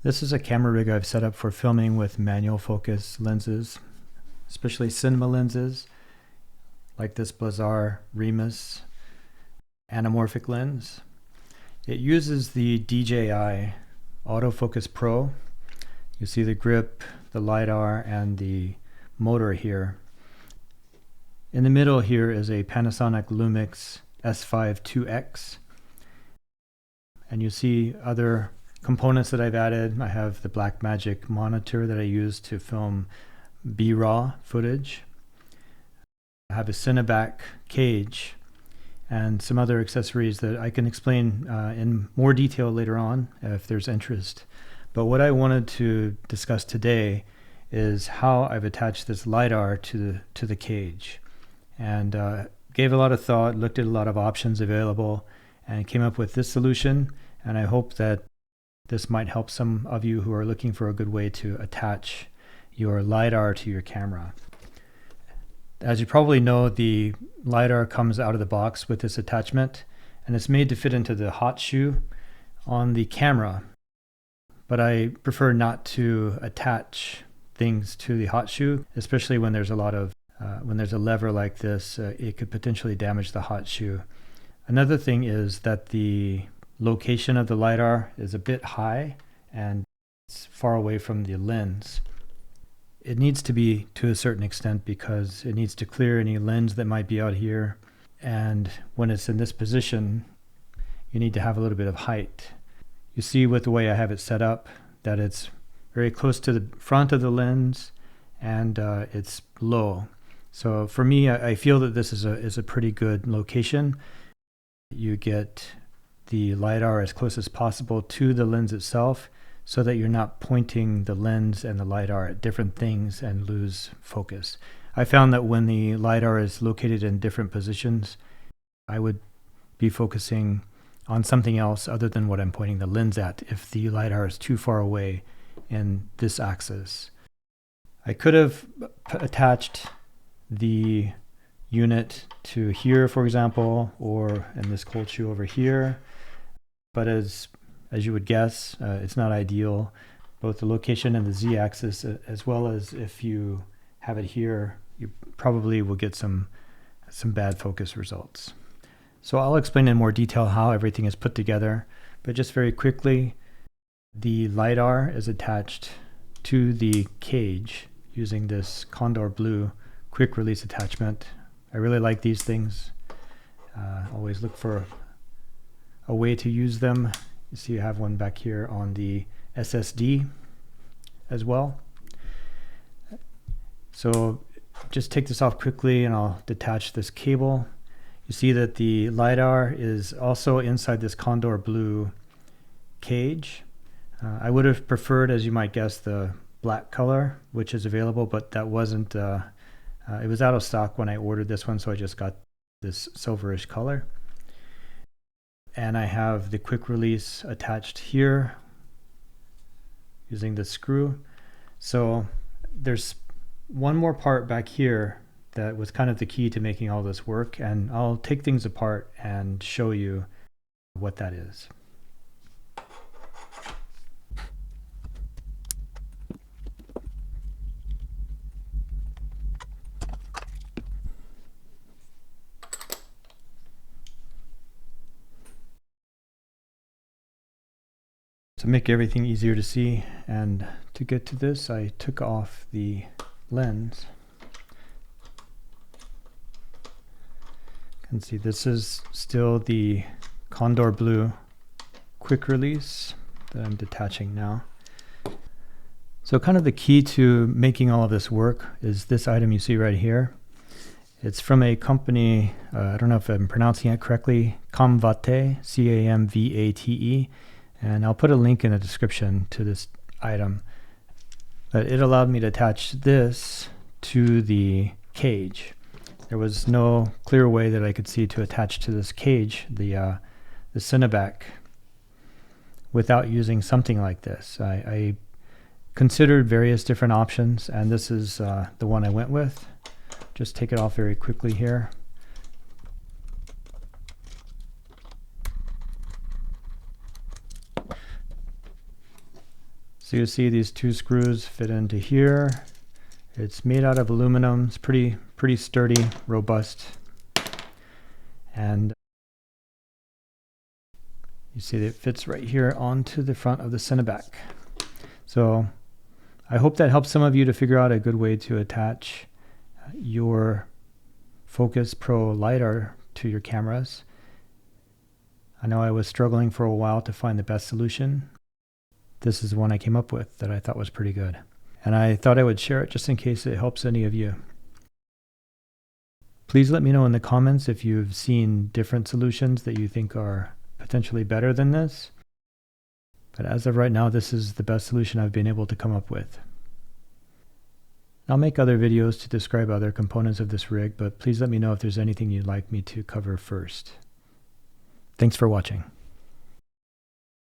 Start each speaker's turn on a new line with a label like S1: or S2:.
S1: This is a camera rig I've set up for filming with manual focus lenses, especially cinema lenses like this Blazar Remus anamorphic lens. It uses the DJI Focus Pro. You see the grip, the LiDAR, and the motor here. In the middle here is a Panasonic Lumix S5 2X. And you see other components that I've added. I have the Blackmagic monitor that I use to film B-RAW footage. I have a Cineback cage and some other accessories that I can explain in more detail later on if there's interest. But what I wanted to discuss today is how I've attached this LiDAR to the cage. And gave a lot of thought, looked at a lot of options available, and came up with this solution. And I hope that this might help some of you who are looking for a good way to attach your LiDAR to your camera. As you probably know, the LiDAR comes out of the box with this attachment, and it's made to fit into the hot shoe on the camera. But I prefer not to attach things to the hot shoe, especially when there's a lot of when there's a lever like this, it could potentially damage the hot shoe. Another thing is that the location of the LiDAR is a bit high and it's far away from the lens. It needs to be to a certain extent because it needs to clear any lens that might be out here. And when it's in this position, you need to have a little bit of height. You see with the way I have it set up that it's very close to the front of the lens and it's low. So for me, I feel that this is a pretty good location. You get the LiDAR as close as possible to the lens itself so that you're not pointing the lens and the LiDAR at different things and lose focus. I found that when the LiDAR is located in different positions, I would be focusing on something else other than what I'm pointing the lens at if the LiDAR is too far away in this axis. I could have attached the unit to here, for example, or in this cold shoe over here. But as you would guess, it's not ideal. Both the location and the z-axis, as well as if you have it here, you probably will get some bad focus results. So I'll explain in more detail how everything is put together, but just very quickly, the LiDAR is attached to the cage using this Condor Blue quick release attachment. I really like these things. Always look for a way to use them. You see, you have one back here on the SSD as well. So just take this off quickly and I'll detach this cable. You see that the LiDAR is also inside this Condor Blue cage. I would have preferred, as you might guess, the black color, which is available, but that wasn't, it was out of stock when I ordered this one, so I just got this silverish color. And I have the quick release attached here using the screw. So there's one more part back here that was kind of the key to making all this work, and I'll take things apart and show you what that is. To make everything easier to see and to get to this, I took off the lens. You can see this is still the Condor Blue quick release that I'm detaching now. So kind of the key to making all of this work is this item you see right here. It's from a company, I don't know if I'm pronouncing it correctly, CAMVATE, C-A-M-V-A-T-E. And I'll put a link in the description to this item. But it allowed me to attach this to the cage. There was no clear way that I could see to attach to this cage, the Cineback, without using something like this. I considered various different options, and this is the one I went with. Just take it off very quickly here. So you see these two screws fit into here. It's made out of aluminum. It's pretty sturdy, robust. And you see that it fits right here onto the front of the Cineback. So I hope that helps some of you to figure out a good way to attach your Focus Pro LiDAR to your cameras. I know I was struggling for a while to find the best solution. This is the one I came up with that I thought was pretty good. And I thought I would share it just in case it helps any of you. Please let me know in the comments if you've seen different solutions that you think are potentially better than this. But as of right now, this is the best solution I've been able to come up with. I'll make other videos to describe other components of this rig, but please let me know if there's anything you'd like me to cover first. Thanks for watching.